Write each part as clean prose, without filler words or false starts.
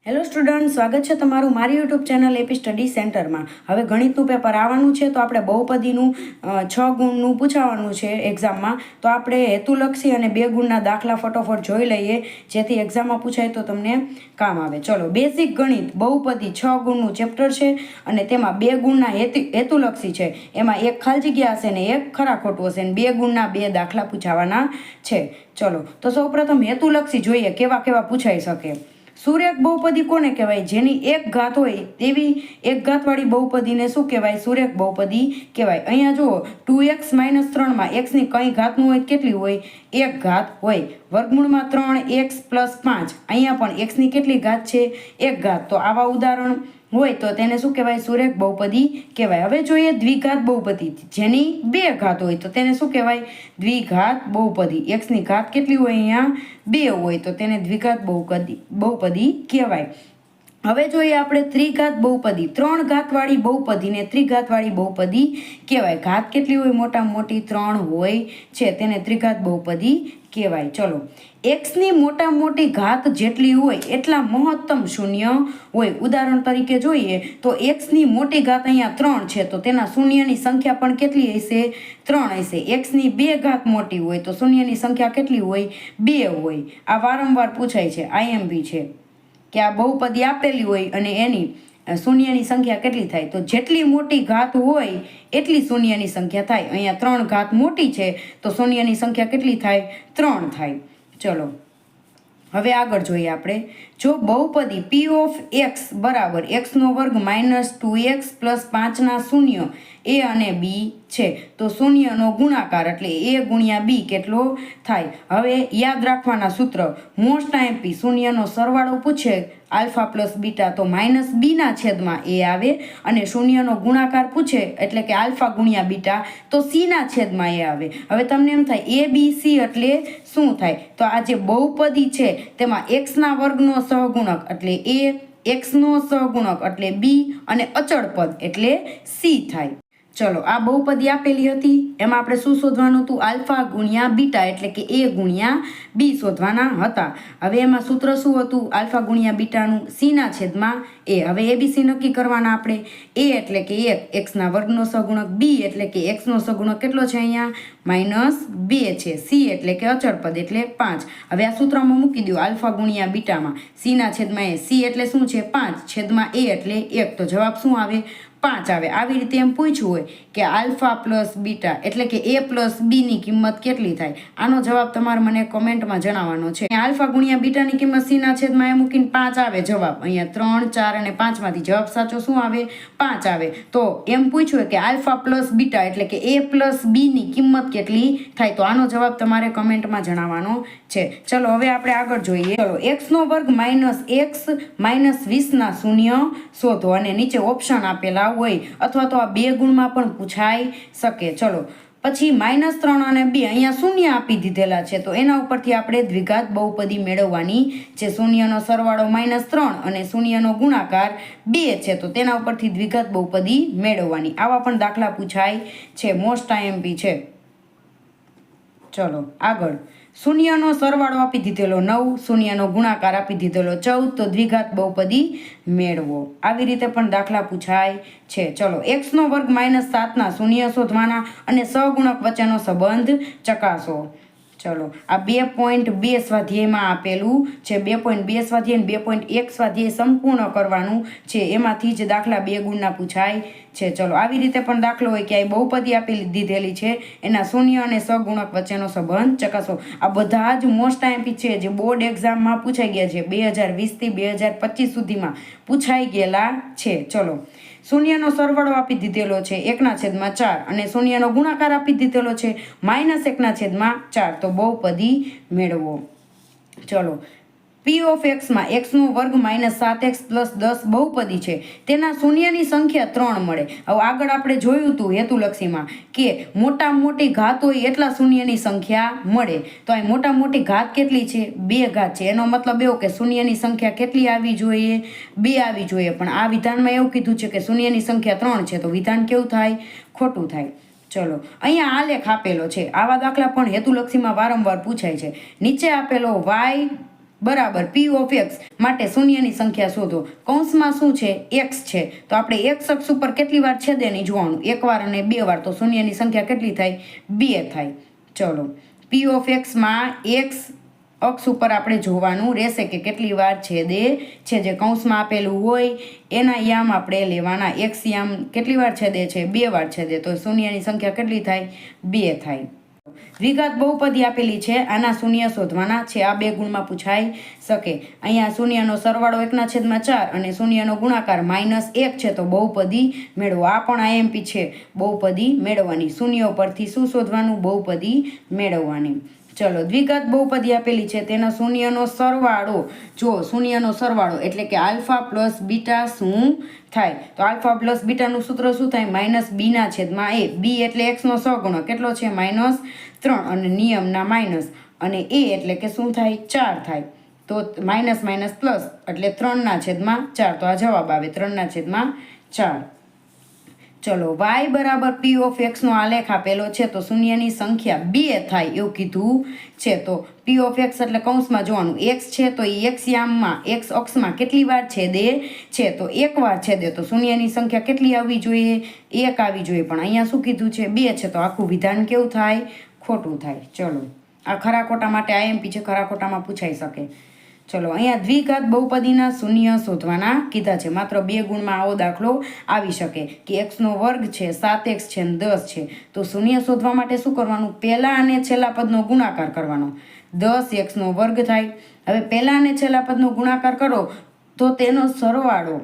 Hello student, સ્વાગત છે તમારું મારી યુટ્યુબ ચેનલ એપી સ્ટડી સેન્ટરમાં. હવે ગણિતનું પેપર આવવાનું છે તો આપણે બહુપદીનું 6 ગુણનું પૂછાવાનું છે એક્ઝામમાં. તો આપણે હેતુલક્ષી અને 2 ગુણના દાખલા ફટોફટ જોઈ લઈએ જેથી એક્ઝામમાં પૂછાય તો તમને કામ આવે. ચલો, બેઝિક ગણિત બહુપદી 6 ગુણનું ચેપ્ટર છે અને તેમાં 2 ગુણના હેતુલક્ષી છે. એમાં એક ખાલી જગ્યા હશે ને એક ખરા ખોટું હશે ને 2 ગુણના 2 દાખલા પૂછાવાના છે. ચલો, તો સૌપ્રથમ હેતુલક્ષી જોઈએ કેવા કેવા પૂછાઈ શકે. સુરેખ બહુપદી કોને કહેવાય? જેની એક ઘાત હોય તેવી એક ઘાતવાળી બહુપદીને શું કહેવાય? સુરેખ બહુપદી કહેવાય. અહીંયા જુઓ 2x - 3 એક્સની કઈ ઘાતનું હોય? કેટલી હોય? એક ઘાત હોય. વર્ગમૂળમાં 3x + 5, અહીંયા પણ એક્સની કેટલી ઘાત છે? એક ઘાત. તો આવા ઉદાહરણ હોય તો તેને શું કહેવાય? સુરેખ બહુપદી કહેવાય. હવે જોઈએ દ્વિઘાત બહુપદી, જેની 2 ઘાત હોય તો તેને શું કહેવાય? દ્વિઘાત બહુપદી. એક્સની ઘાત કેટલી હોય? અહીંયા 2 હોય તો તેને દ્વિઘાત બહુપદી કહેવાય. હવે જોઈએ આપણે ત્રિઘાત બહુપદી. 3 ઘાતવાળી બહુપદીને ત્રિઘાતવાળી બહુપદી કહેવાય. ઘાત કેટલી હોય? મોટામાં મોટી 3 હોય છે, તેને ત્રિઘાત બહુપદી કહેવાય. ચલો, એક્સની મોટામાં મોટી ઘાત જેટલી હોય એટલા મહત્તમ શૂન્ય હોય. ઉદાહરણ તરીકે જોઈએ તો એક્સની મોટી ઘાત અહીંયા 3 છે તો તેના શૂન્યની સંખ્યા પણ કેટલી હશે? 3 હશે. એક્સની 2 ઘાત મોટી હોય તો શૂન્યની સંખ્યા કેટલી હોય? 2 હોય. આ વારંવાર પૂછાય છે, આઈએમપી છે કે આ બહુપદી આપેલી હોય અને એની શૂન્યની સંખ્યા કેટલી થાય? તો જેટલી મોટી ઘાત હોય એટલી શૂન્યની સંખ્યા થાય. અહીંયા 3 ઘાત મોટી છે તો શૂન્યની સંખ્યા કેટલી થાય? 3 થાય. ચલો, હવે આગળ જોઈએ આપણે. જો બહુપદી p(x) બરાબર x² - 2x + 5 ના શૂન્ય a અને b છે તો શૂન્યનો ગુણાકાર એટલે a × b કેટલો થાય? હવે યાદ રાખવાના સૂત્ર. મોસ્ટ આઈએમપી શૂન્યનો સરવાળો પૂછે આલ્ફા + બીટા તો -b ના છેદમાં a આવે, અને શૂન્યનો ગુણાકાર પૂછે એટલે કે આલ્ફા × બીટા તો c ના છેદમાં a આવે. હવે તમને એમ થાય a b c એટલે શું થાય? તો આ જે બહુપદી છે તેમાં x² નો સહગુણક એટલે a, x નો સહગુણક એટલે b અને અચળ પદ એટલે c થાય. ચલો, આ બહુપદી આપેલી હતી એમાં આપણે શું શોધવાનું હતું? આલ્ફા × બીટા એટલે કે a × b શોધવાના હતા. હવે એમાં સૂત્ર શું હતું? આલ્ફા × બીટાનું c ના છેદમાં a. હવે abc નક્કી કરવાના આપણે. a એટલે કે 1, x² નો સહગુણક, b એટલે કે x નો સહગુણક કેટલો છે? અહીંયા -2 છે. c એટલે કે અચળ પદ એટલે 5. હવે આ સૂત્રમાં મૂકી દો આલ્ફા × બીટામાં c ના છેદમાં a. c એટલે શું છે? 5 છેદમાં a એટલે 1 તો જવાબ શું આવે? 5 આવે. આવી રીતે એમ પૂછ્યું હોય કે આલ્ફા + બીટા એટલે કે a + b ની કિંમત કેટલી થાય? આનો જવાબ તમારે મને કોમેન્ટમાં જણાવવાનો છે. આલ્ફા × બીટાની કિંમત c ના છેદમાં a મૂકીને 5 આવે જવાબ. અહીંયા 3, 4 અને 5 માંથી જવાબ સાચો શું આવે? 5 આવે. તો એમ પૂછ્યું હોય કે આલ્ફા + બીટા એટલે કે a + b ની કિંમત કેટલી થાય? તો આનો જવાબ તમારે કમેન્ટમાં જણાવવાનો છે. ચલો, હવે આપણે આગળ જોઈએ. ચલો, x² - x - 20 ના શૂન્ય શોધો અને નીચે ઓપ્શન આપેલા હોય અથવા તો આ 2 ગુણમાં પણ પૂછાઈ શકે. ચલો, પછી -3 અને 2 અહીંયા શૂન્ય આપી દીધેલા છે તો એના ઉપરથી આપણે દ્વિઘાત બહુપદી મેળવવાની છે. શૂન્યનો સરવાળો -3 અને શૂન્યનો ગુણાકાર 2 છે તો તેના ઉપરથી દ્વિઘાત બહુપદી મેળવવાની. આવા પણ દાખલા પૂછાય છે, મોસ્ટ આઈએમપી છે. ચલો, આગળ. શૂન્યનો સરવાળો આપી દીધેલો 9, શૂન્યનો ગુણાકાર આપી દીધેલો 14 તો દ્વિઘાત બહુપદી મેળવો. આવી રીતે પણ દાખલા પૂછાય છે. ચલો, x² - 7 ના શૂન્ય શોધવાના અને સહગુણક વચ્ચેનો સંબંધ ચકાસો. ચલો, આ 2.2 સ્વાધ્યાયમાં આપેલું છે. 2.2 સ્વાધ્યાય 2.1 સ્વાધ્યાય સંપૂર્ણ કરવાનું છે. એમાંથી જ દાખલા 2 ગુણના પૂછાય છે. ચલો, આવી રીતે પણ દાખલો હોય કે આ બહુપદી આપેલી દીધેલી છે, એના શૂન્ય અને સહગુણક વચ્ચેનો સંબંધ ચકાસો. આ બધા જ મોસ્ટ આઈએમપી છે જે બોર્ડ એક્ઝામમાં પૂછાઈ ગયા છે. 2020 થી 2025 સુધીમાં પૂછાઈ ગયેલા છે. ચલો, શૂન્યનો સરવાળો આપી દીધેલો છે 1/4 અને શૂન્યનો ગુણાકાર આપી દીધેલો છે -1/4 તો બહુપદી મેળવો. ચલો, p(x) માં x² - 7x + 10 બહુપદી છે. તેના શૂન્યની સંખ્યા 3 મળે. હવે આગળ આપણે જોયું હતું હેતુલક્ષીમાં કે મોટામાં મોટી ઘાત હોય એટલા શૂન્યની સંખ્યા મળે. તો અહીં મોટામાં મોટી ઘાત કેટલી છે? 2 ઘાત છે. એનો મતલબ એવો કે શૂન્યની સંખ્યા કેટલી આવી જોઈએ? 2 આવી જોઈએ. પણ આ વિધાનમાં એવું કીધું છે કે શૂન્યની સંખ્યા 3 છે તો વિધાન કેવું થાય? ખોટું થાય. ચલો, અહીંયા આલેખ આપેલો છે. આવા દાખલા પણ હેતુલક્ષીમાં વારંવાર પૂછાય છે. નીચે આપેલો y બરાબર પી ઓફ એક્સ માટે શૂન્યની સંખ્યા શોધો. કૌંસમાં શું છે? એક્સ છે. તો આપણે એક્સ અક્ષ ઉપર કેટલી વાર છેદે નહીં જોવાનું, એકવાર અને 2 વાર. તો શૂન્યની સંખ્યા કેટલી થાય? 2 થાય. ચલો, પી ઓફ એક્સમાં એક્સ અક્ષ ઉપર આપણે જોવાનું રહેશે કે કેટલી વાર છેદે છે. જે કૌંસમાં આપેલું હોય એના યામ આપણે લેવાના. એક્સ યામ કેટલી વાર છેદે છે? 2 વાર છેદે. તો શૂન્યની સંખ્યા કેટલી થાય? 2 થાય. દ્વિઘાત બહુપદી આપેલી છે, આના શૂન્ય શોધવાના છે. આ 2 ગુણમાં પૂછાઈ શકે. અહીંયા શૂન્યનો સરવાળો 1/4 અને શૂન્યનો ગુણાકાર -1 છે. તો બહુપદી મેળવો. આ પણ આઈએમપી છે, બહુપદી મેળવવાની. શૂન્ય પરથી શું શોધવાનું? બહુપદી મેળવવાની. ચલો, દ્વિઘાત બહુપદી આપેલી છે, તેના શૂન્યનો સરવાળો. જો શૂન્યનો સરવાળો એટલે કે આલ્ફા પ્લસ બીટા શું થાય? તો આલ્ફા પ્લસ બીટાનું સૂત્ર શું થાય? -b/a. b એટલે x નો સહગુણક કેટલો છે? -3 અને નિયમના માઇનસ. અને a એટલે કે શું થાય? 4 થાય. તો માઇનસ માઇનસ પ્લસ એટલે 3/4. તો આ જવાબ આવે 3/4. ચલો, y બરાબર પી ઓફ એક્સનો આલેખ આપેલો છે. તો શૂન્યની સંખ્યા 2 થાય એવું કીધું છે. તો પી ઓફ એક્સ એટલે કૌંસમાં જોવાનું એક્સ છે. તો એ એક્સ યામમાં એક્સ અક્ષમાં કેટલી વાર છેદે છે? તો 1 વાર છેદે. તો શૂન્યની સંખ્યા કેટલી આવવી જોઈએ? 1 આવી જોઈએ. પણ અહીંયા શું કીધું છે? 2 છે. તો આખું વિધાન કેવું થાય? ખોટું થાય. ચલો, આ ખરા ખોટા માટે આઈએમપી છે, ખરા ખોટામાં પૂછાઈ શકે. ચલો, અહીંયા દ્વિઘાત બહુપદીના શૂન્ય શોધવાના કીધા છે. માત્ર 2 ગુણમાં આવો દાખલો આવી શકે કે x નો વર્ગ છે, 7x છે અને 10 છે. તો શૂન્ય શોધવા માટે શું કરવાનું? પહેલા અને છેલ્લા પદનો ગુણાકાર કરવાનો. 10x નો વર્ગ થાય. હવે પહેલા અને છેલ્લા પદનો ગુણાકાર કરો તો તેનો સરવાળો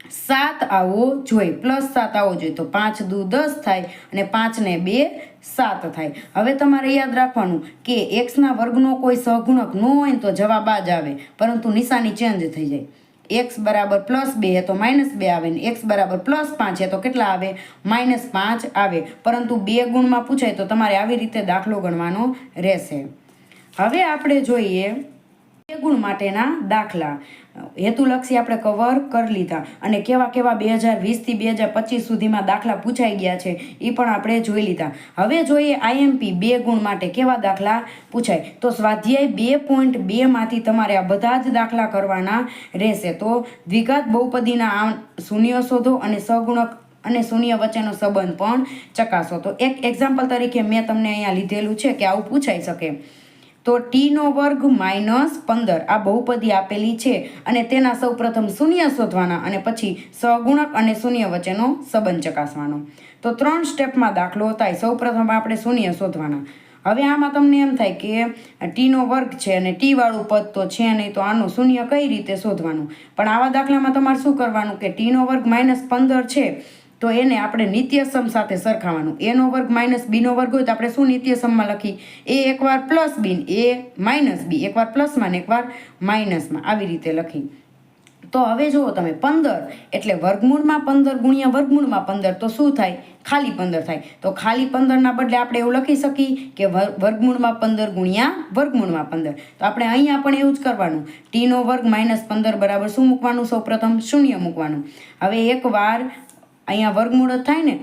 7 આવવો જોઈએ, +7 આવવો જોઈએ. તો 5 દુ 10 થાય અને 5 ને 2 7 થાય. હવે તમારે યાદ રાખવાનું કે એક્સના વર્ગનો કોઈ સહગુણક ન હોય ને તો જવાબ આ જ આવે, પરંતુ નિશાની ચેન્જ થઈ જાય. x બરાબર +2 તો -2 આવે ને x બરાબર +5 તો કેટલા આવે? -5 આવે. પરંતુ 2 ગુણમાં પૂછાય તો તમારે આવી રીતે દાખલો ગણવાનો રહેશે. હવે આપણે જોઈએ 2 ગુણ માટેના દાખલા. હેતુલક્ષી આપણે કવર કરી લીધા અને કેવા કેવા 2020 થી 2025 સુધીમાં દાખલા પૂછાઈ ગયા છે એ પણ આપણે જોઈ લીધા. હવે જોઈએ આઈએમપી 2 ગુણ માટે કેવા દાખલા પૂછાય. તો સ્વાધ્યાય 2.2 માંથી તમારે આ બધા જ દાખલા કરવાના રહેશે. તો દ્વિઘાત બહુપદીના શૂન્ય શોધો અને સહગુણક અને શૂન્ય વચ્ચેનો સંબંધ પણ ચકાસો. તો એક એક્ઝામ્પલ તરીકે મેં તમને અહીંયા લીધેલું છે કે આવું પૂછાઈ શકે. તો t² -15 આ બહુપદી આપેલી છે અને તેના સૌપ્રથમ શૂન્ય શોધવાના અને પછી સહગુણક અને શૂન્ય વચ્ચેનો સંબંધ ચકાસવાનો. તો 3 સ્ટેપમાં દાખલો થાય. સૌપ્રથમ આપણે શૂન્ય શોધવાના. હવે આમાં તમને એમ થાય કે t² છે અને t વાળું પદ તો છે નહીં, તો આનું શૂન્ય કઈ રીતે શોધવાનું? પણ આવા દાખલામાં તમારે શું કરવાનું કે t² -15 છે તો એને આપણે નિત્યસમ સાથે સરખાવવાનું. a² - b² હોય તો આપણે શું નિત્યસમમાં લખી? a એકવાર પ્લસ b, a - b, એકવાર પ્લસમાં ને એકવાર માઇનસમાં, આવી રીતે લખી. તો હવે જુઓ તમે 15 એટલે વર્ગમૂળમાં 15 ગુણ્યા વર્ગમૂળમાં 15 તો શું થાય? ખાલી 15 થાય. તો ખાલી 15ના બદલે આપણે એવું લખી શકીએ કે વર્ગમૂળમાં 15 ગુણ્યા વર્ગમૂળમાં 15. તો આપણે અહીંયા પણ એવું જ કરવાનું. t² - 15 બરાબર શું મૂકવાનું? સૌપ્રથમ શૂન્ય મૂકવાનું. હવે એકવાર અહીંયા વર્ગમૂળ જ થાય ને,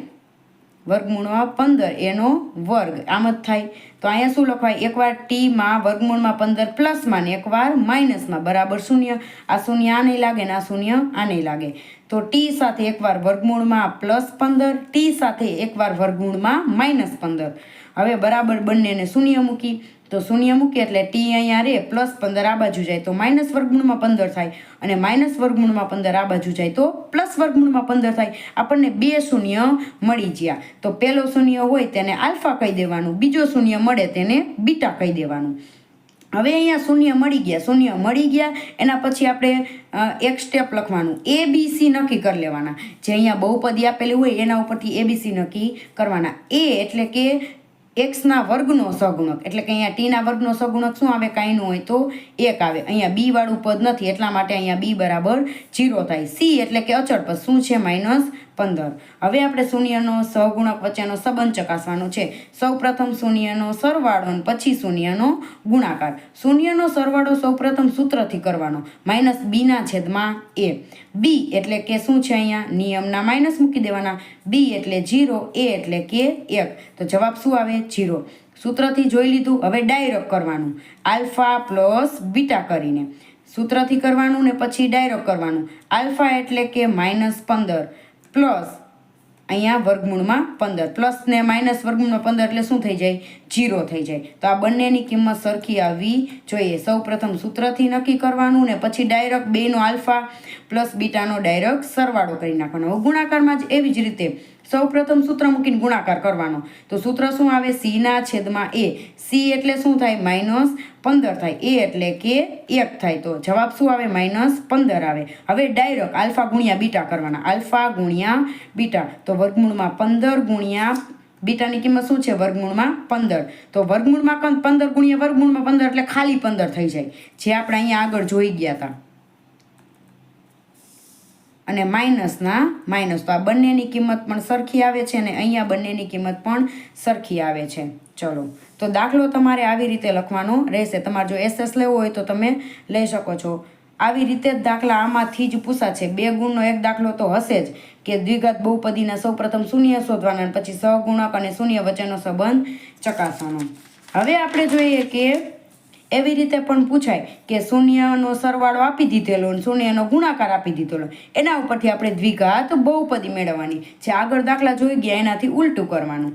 વર્ગમૂળમાં 15 એનો વર્ગ આમ જ થાય. તો અહીંયા શું લખવાય? એકવાર t માં વર્ગમૂળમાં 15 પ્લસમાં ને એકવાર માઇનસમાં બરાબર શૂન્ય. આ શૂન્ય આ નહીં લાગે ને આ શૂન્ય આ નહીં લાગે. તો t સાથે એકવાર વર્ગમૂળમાં +15, t સાથે એકવાર વર્ગમૂળમાં -15. હવે બરાબર બંનેને શૂન્ય મૂકી. તો શૂન્ય મૂકીએ એટલે t અહીંયા રે, +15 આ બાજુ જાય તો -વર્ગમૂળમાં 15 થાય અને -વર્ગમૂળમાં 15 આ બાજુ જાય તો +વર્ગમૂળમાં 15 થાય. આપણને 2 શૂન્ય મળી ગયા. તો પહેલો શૂન્ય હોય તેને આલ્ફા કહી દેવાનું, બીજો શૂન્ય મળે તેને બીટા કહી દેવાનું. હવે અહીંયા શૂન્ય મળી ગયા એના પછી આપણે એક સ્ટેપ લખવાનું. ABC નક્કી કરી લેવાના. જે અહીંયા બહુપદી આપેલી હોય એના ઉપરથી ABC નક્કી કરવાના. a એટલે કે x ના વર્ગનો સહગુણક, એટલે કે અહીંયા t ના વર્ગનો સહગુણક શું આવે? કાંઈ ન હોય તો 1 આવે. અહીંયા b વાળું પદ નથી એટલા માટે અહીંયા b બરાબર 0 થાય. c એટલે કે અચળ પદ શું છે? -15. હવે આપણે શૂન્યનો સહગુણક વચ્ચેનો સંબંધ ચકાસવાનો છે. સૌપ્રથમ શૂન્યનો સરવાળો અને પછી શૂન્યનો ગુણાકાર. શૂન્યનો સરવાળો સૌપ્રથમ સૂત્રથી કરવાનો, -b/a. b એટલે કે શું છે? અહીંયા નિયમના માઇનસ મૂકી દેવાના. b એટલે 0, a એટલે કે 1. તો જવાબ શું આવે? 0. સૂત્રથી જોઈ લીધું. હવે ડાયરેક્ટ કરવાનું આલ્ફા પ્લસ બીટા કરીને સૂત્રથી કરવાનું ને પછી ડાયરેક્ટ કરવાનું. આલ્ફા એટલે કે -15 પ્લસ અહીંયા વર્ગમૂળમાં 15 પ્લસ ને માઇનસ વર્ગમૂળમાં 15 એટલે શું થઈ જાય? 0 થઈ જાય. તો આ બંનેની કિંમત સરખી આવવી જોઈએ. સૌ પ્રથમ સૂત્રથી નક્કી કરવાનું ને પછી ડાયરેક્ટ બેનો આલ્ફા પ્લસ બીટાનો ડાયરેક્ટ સરવાળો કરી નાખવાનો. ગુણાકારમાં જ એવી જ રીતે સૌ પ્રથમ સૂત્ર મૂકીને ગુણાકાર કરવાનો. તો સૂત્ર શું આવે? c/a. c એટલે શું થાય? -15 થાય. a એટલે કે 1 થાય. તો જવાબ શું આવે? -15 આવે. હવે ડાયરેક્ટ આલ્ફા ગુણ્યા બીટા કરવાના. આલ્ફા ગુણ્યા બીટા તો વર્ગમૂળમાં 15 ગુણ્યા બીટાની કિંમત શું છે? વર્ગમૂળમાં 15. તો વર્ગમૂળમાં 15 ગુણ્યા વર્ગમૂળમાં 15 એટલે ખાલી 15 થઈ જાય, જે આપણે અહીંયા આગળ જોઈ ગયા હતા. અને માઇનસના માઇનસ. તો આ બંનેની કિંમત પણ સરખી આવે છે અને અહીંયા બંનેની કિંમત પણ સરખી આવે છે. ચલો, તો દાખલો તમારે આવી રીતે લખવાનો રહેશે. તમારે જો SS લેવો હોય તો તમે લઈ શકો છો. આવી રીતે જ દાખલા આમાંથી જ પૂછાશે. 2 ગુણનો એક દાખલો તો હશે જ કે દ્વિઘાત બહુપદીના સૌપ્રથમ શૂન્ય શોધવાના, પછી સહગુણક અને શૂન્ય વચ્ચેનો સંબંધ ચકાસવાનો. હવે આપણે જોઈએ કે એવી રીતે પણ પૂછાય કે શૂન્યનો સરવાળો આપી દીધેલો અને શૂન્યનો ગુણાકાર આપી દીધેલો, એના ઉપરથી આપણે દ્વિઘાત બહુપદી મેળવવાની. જે આગળ દાખલા જોઈ ગયા એનાથી ઉલટું કરવાનું.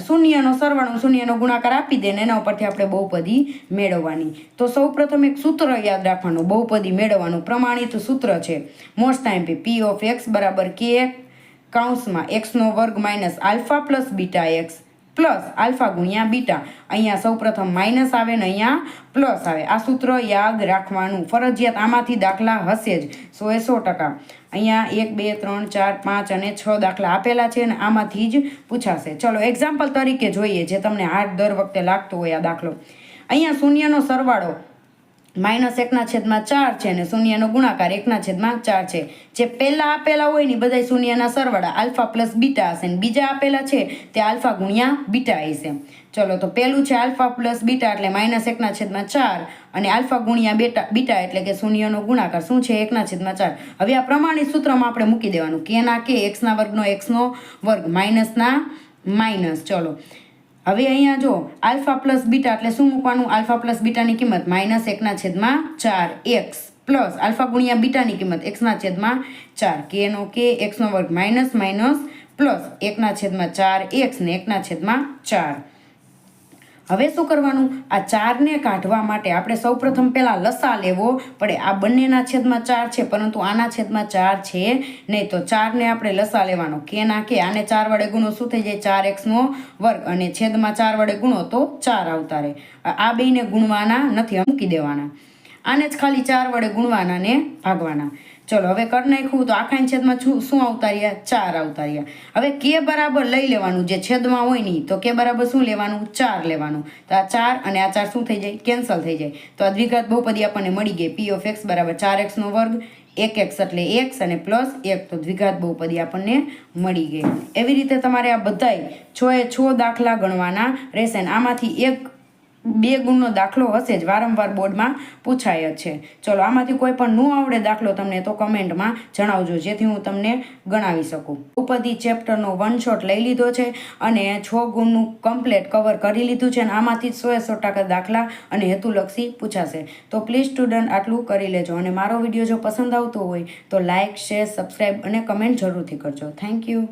શૂન્યનો સરવાળો શૂન્યનો ગુણાકાર આપી દે ને એના ઉપરથી આપણે બહુપદી મેળવવાની. તો સૌ પ્રથમ એક સૂત્ર યાદ રાખવાનું બહુપદી મેળવવાનું. પ્રમાણિત સૂત્ર છે most time p of x બરાબર k કૌંસમાં x² minus alpha plus beta x plus alpha ગુણ્યા બીટા. અહીંયા સૌ પ્રથમ માઇનસ આવે ને અહીંયા પ્લસ આવે. આ સૂત્ર યાદ રાખવાનું ફરજિયાત. આમાંથી દાખલા હશે જ 100%. અહીંયા 1 2 3 4 5 અને 6 દાખલા આપેલા છે અને આમાંથી જ પૂછાશે. ચલો એક્ઝામ્પલ તરીકે જોઈએ જે તમને હાર્ડ દર વખતે લાગતો હોય આ દાખલો. અહીંયા શૂન્યનો સરવાળો -1/4 છે અને શૂન્યનો ગુણાકાર 1/4 છે. જે પહેલા આપેલા હોય ને બધા શૂન્યના સરવાળા આલ્ફા પ્લસ બીટા હશે ને બીજા આપેલા છે તે આલ્ફા ગુણ્યા બીટા હશે. ચલો, તો પહેલું છે આલ્ફા પ્લસ બીટા એટલે -1/4 અને આલ્ફા ગુણ્યા બીટા એટલે કે શૂન્યનો ગુણાકાર શું છે? 1/4. હવે આ પ્રમાણિત સૂત્રમાં આપણે મૂકી દેવાનું કે ના કે x² વર્ગનો x² માઇનસના માઇનસ. ચલો, હવે અહીંયા જો આલ્ફા પ્લસ બીટા એટલે શું મૂકવાનું? આલ્ફા પ્લસ બીટાની કિંમત -1/4x પ્લસ આલ્ફા ગુણ્યા બીટાની કિંમત x/4 k નો k x² minus minus plus 1/4x ને 1/4. હવે શું કરવાનું? આ 4ને કાઢવા માટે આપણે સૌપ્રથમ પહેલા લસા લેવો પડે. આ બંનેના છેદમાં 4 છે પરંતુ આના છેદમાં 4 છે નહીં. તો 4ને આપણે લસા લેવાનો. કે ના કે આને 4 વડે ગુણો શું થઈ જાય? 4x² અને છેદમાં 4 વડે ગુણો તો 4 આવતા રહે. આ બેને ગુણવાના નથી, મૂકી દેવાના. આને જ ખાલી 4 વડે ગુણવાના ને ભાગવાના. ચલો, હવે કરી નાખ્યું તો આખાની છેદમાં શું આવતા રહ્યા? 4 આવતા રહ્યા. હવે કે બરાબર લઈ લેવાનું જે છેદમાં હોય નહીં. તો કે બરાબર શું લેવાનું? 4 લેવાનું. તો આ 4 અને આ 4 શું થઈ જાય? કેન્સલ થઈ જાય. તો આ દ્વિઘાત બહુપદી આપણને મળી ગઈ. p ઓફ x બરાબર 4x² 1x એટલે x અને પ્લસ 1. તો દ્વિઘાત બહુપદી આપણને મળી ગઈ. એવી રીતે તમારે આ બધાય 6 દાખલા ગણવાના રહેશે. અને આમાંથી એક 2 ગુણનો દાખલો હશે જ, વારંવાર બોર્ડમાં પૂછાય જ છે. ચલો, આમાંથી કોઈ પણ ન આવડે દાખલો તમને તો કમેન્ટમાં જણાવજો જેથી હું તમને ગણાવી શકું. બહુપદી ચેપ્ટરનો 1 શોટ લઈ લીધો છે અને 6 ગુણનું કમ્પ્લીટ કવર કરી લીધું છે અને આમાંથી 100% દાખલા અને હેતુલક્ષી પૂછાશે. તો પ્લીઝ સ્ટુડન્ટ આટલું કરી લેજો અને મારો વિડીયો જો પસંદ આવતો હોય તો લાઇક, શેર, સબસ્ક્રાઈબ અને કમેન્ટ જરૂરથી કરજો. Thank you.